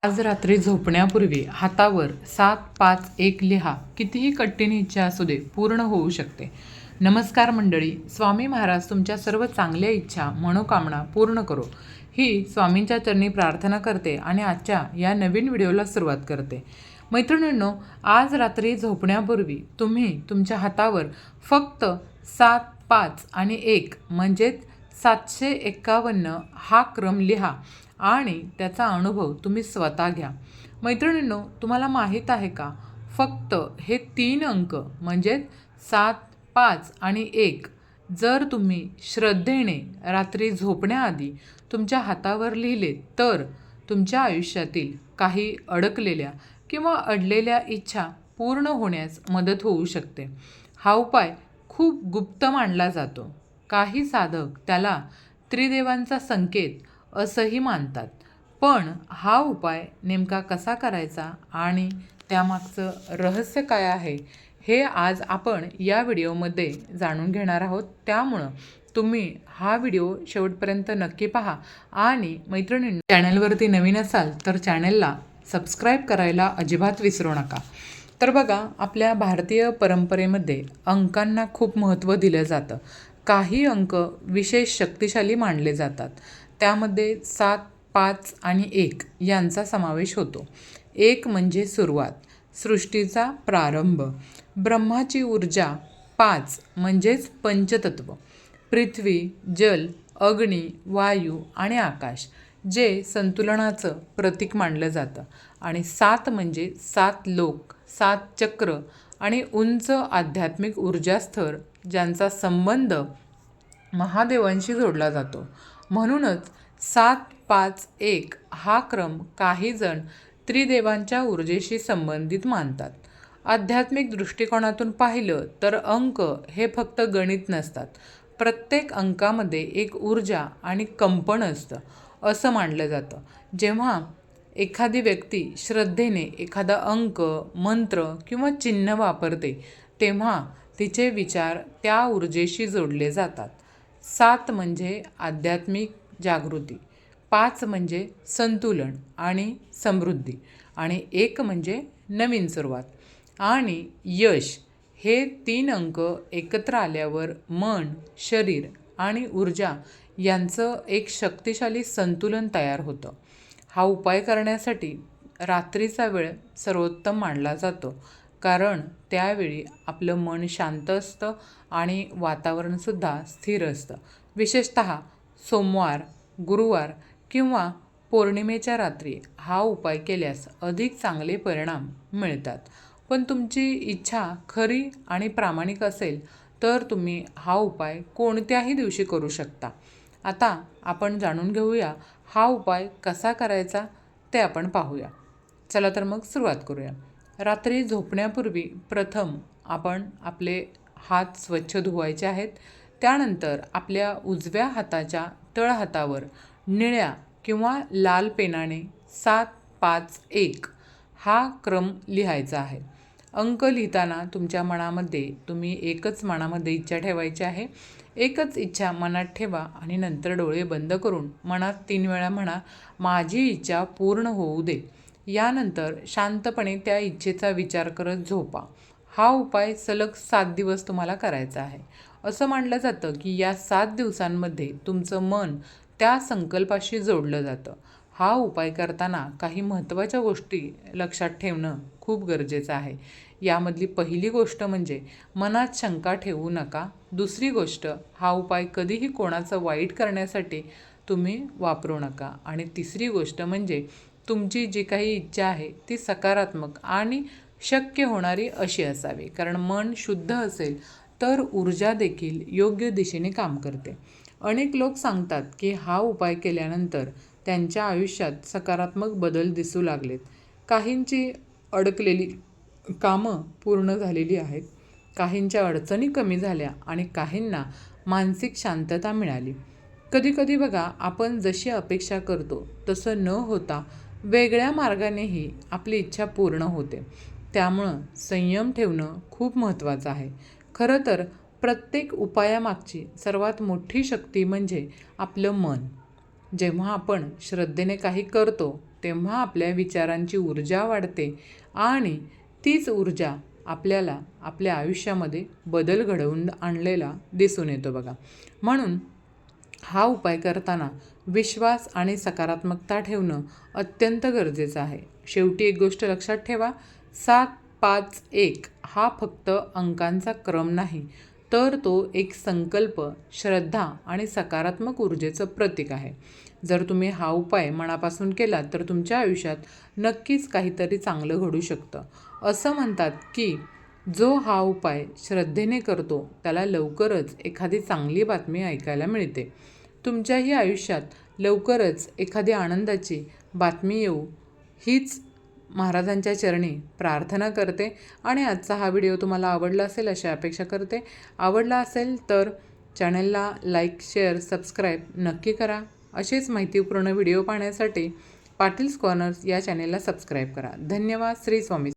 आज रात्री झोपण्यापूर्वी हातावर 751 लिहा. कितीही कठीण इच्छा असू दे, पूर्ण होऊ शकते. नमस्कार मंडळी, स्वामी महाराज तुमच्या सर्व चांगल्या इच्छा मनोकामना पूर्ण करो ही स्वामींच्या चरणी प्रार्थना करते आणि आजच्या या नवीन व्हिडिओला सुरुवात करते. मैत्रिणींनो, आज रात्री झोपण्यापूर्वी तुम्ही तुमच्या हातावर फक्त 7, 5 आणि 1 म्हणजेच 751 हा क्रम लिहा आणि त्याचा अनुभव तुम्ही स्वतः घ्या. मैत्रिणींनो, तुम्हाला माहीत आहे का, फक्त हे 3 अंक म्हणजेच 7, 5 आणि 1 जर तुम्ही श्रद्धेने रात्री झोपण्याआधी तुमच्या हातावर लिहिले तर तुमच्या आयुष्यातील काही अडकलेल्या किंवा अडलेल्या इच्छा पूर्ण होण्यास मदत होऊ शकते. हा उपाय खूप गुप्त मानला जातो. काही साधक त्याला त्रिदेवांचा संकेत असंही मानतात. पण हा उपाय नेमका कसा करायचा आणि त्यामागचं रहस्य काय आहे हे आज आपण या व्हिडिओमध्ये जाणून घेणार आहोत. त्यामुळं तुम्ही हा व्हिडिओ शेवटपर्यंत नक्की पहा आणि मैत्रिणींनो, चॅनलवरती नवीन असाल तर चॅनलला सबस्क्राईब करायला अजिबात विसरू नका. तर बघा, आपल्या भारतीय परंपरेमध्ये अंकांना खूप महत्त्व दिलं जातं. काही अंक विशेष शक्तिशाली मानले जातात. त्यामध्ये 7, 5 आणि 1 यांचा समावेश होतो. 1 म्हणजे सुरुवात, सृष्टीचा प्रारंभ, ब्रह्माची ऊर्जा. 5 म्हणजेच पंचतत्व, पृथ्वी, जल, अग्नी, वायू आणि आकाश, जे संतुलनाचं प्रतीक मानलं जातं. आणि 7 म्हणजे 7 लोक, 7 चक्र आणि उंच आध्यात्मिक ऊर्जास्तर, ज्यांचा संबंध महादेवांशी जोडला जातो. म्हणूनच 7, 5, 1 हा क्रम काही जण त्रिदेवांच्या ऊर्जेशी संबंधित मानतात. आध्यात्मिक दृष्टिकोनातून पाहिलं तर अंक हे फक्त गणित नसतात. प्रत्येक अंकामध्ये एक ऊर्जा आणि कंपन असतं असं मानलं जातं. जेव्हा एखादी व्यक्ती श्रद्धेने एखादा अंक, मंत्र किंवा चिन्ह वापरते तेव्हा तिचे विचार त्या ऊर्जेशी जोडले जातात. 7 म्हणजे आध्यात्मिक जागृती, 5 म्हणजे संतुलन आणि समृद्धी आणि 1 म्हणजे नवीन सुरुवात आणि यश. हे 3 अंक एकत्र आल्यावर मन, शरीर आणि ऊर्जा यांचं एक शक्तिशाली संतुलन तयार होतं. हा उपाय करण्यासाठी रात्रीचा वेळ सर्वोत्तम मानला जातो, कारण त्यावेळी आपलं मन शांत असतं आणि वातावरणसुद्धा स्थिर असतं. विशेषतः सोमवार, गुरुवार किंवा पौर्णिमेच्या रात्री हा उपाय केल्यास अधिक चांगले परिणाम मिळतात. पण तुमची इच्छा खरी आणि प्रामाणिक असेल तर तुम्ही हा उपाय कोणत्याही दिवशी करू शकता. आता आपण जाणून घेऊया हा उपाय कसा करायचा ते आपण पाहूया. चला तर मग सुरुवात करूया. रात्री झोपण्यापूर्वी प्रथम आपण आपले हात स्वच्छ धुवायचे आहेत. त्यानंतर आपल्या उजव्या हाताच्या तळहातावर निळ्या किंवा लाल पेनाने 7, 5, 1 हा क्रम लिहायचा आहे. अंक लिहिताना तुमच्या मनामध्ये तुम्ही एकच मनामध्ये इच्छा ठेवायची आहे. एकच इच्छा मनात ठेवा आणि नंतर डोळे बंद करून मनात 3 वेळा म्हणा, माझी इच्छा पूर्ण होऊ दे. यानंतर शांतपणे त्या इच्छेचा विचार करत झोपा. हा उपाय सलग 7 दिवस तुम्हाला करायचा आहे. असं मानलं जातं की या 7 दिवसांमध्ये तुमचं मन त्या संकल्पाशी जोडलं जातं. हा उपाय करताना काही महत्त्वाच्या गोष्टी लक्षात ठेवणं खूप गरजेचं आहे. यामधली पहिली गोष्ट म्हणजे मनात शंका ठेवू नका. दुसरी गोष्ट, हा उपाय कधीही कोणाचं वाईट करण्यासाठी तुम्ही वापरू नका. आणि तिसरी गोष्ट म्हणजे तुमची जी काही इच्छा आहे ती सकारात्मक आणि शक्य होणारी अशी असावी, कारण मन शुद्ध असेल तर ऊर्जा देखील योग्य दिशेने काम करते. अनेक लोक सांगतात की हा उपाय केल्यानंतर त्यांच्या आयुष्यात सकारात्मक बदल दिसू लागलेत. काहींची अडकलेली कामं पूर्ण झालेली आहेत, काहींच्या अडचणी कमी झाल्या आणि काहींना मानसिक शांतता मिळाली. कधीकधी बघा, आपण जशी अपेक्षा करतो तसं न होता वेगळ्या मार्गानेही आपली इच्छा पूर्ण होते. त्यामुळं संयम ठेवणं खूप महत्त्वाचं आहे. खरं तर प्रत्येक उपायामागची सर्वात मोठी शक्ती म्हणजे आपलं मन. जेव्हा आपण श्रद्धेने काही करतो तेव्हा आपल्या विचारांची ऊर्जा वाढते आणि तीच ऊर्जा आपल्याला आपल्या आयुष्यामध्ये बदल घडवून आणलेला दिसून येतो बघा. म्हणून हा उपाय करताना विश्वास आणि सकारात्मकता ठेवणं अत्यंत गरजेचं आहे. शेवटी एक गोष्ट लक्षात ठेवा, 751 हा फक्त अंकांचा क्रम नाही, तर तो एक संकल्प, श्रद्धा आणि सकारात्मक ऊर्जेचं प्रतीक आहे. जर तुम्ही हा उपाय मनापासून केला तर तुमच्या आयुष्यात नक्कीच काहीतरी चांगलं घडू शकतं. असं म्हणतात की जो हा उपाय श्रद्धेने करतो त्याला लवकरच एखादी चांगली बातमी ऐकायला मिळते. तुमच्याही आयुष्यात लवकरच एखादी आनंदाची बातमी येऊ हीच महाराजांच्या चरणी प्रार्थना करते. आणि आजचा हा व्हिडिओ तुम्हाला आवडला असेल अशी अपेक्षा करते. आवडला असेल तर चॅनलला लाईक, शेअर, सबस्क्राईब नक्की करा. असेच माहितीपूर्ण व्हिडिओ पाहण्यासाठी पाटील्स कॉर्नर्स या चॅनेलला सबस्क्राईब करा. धन्यवाद. श्री स्वामी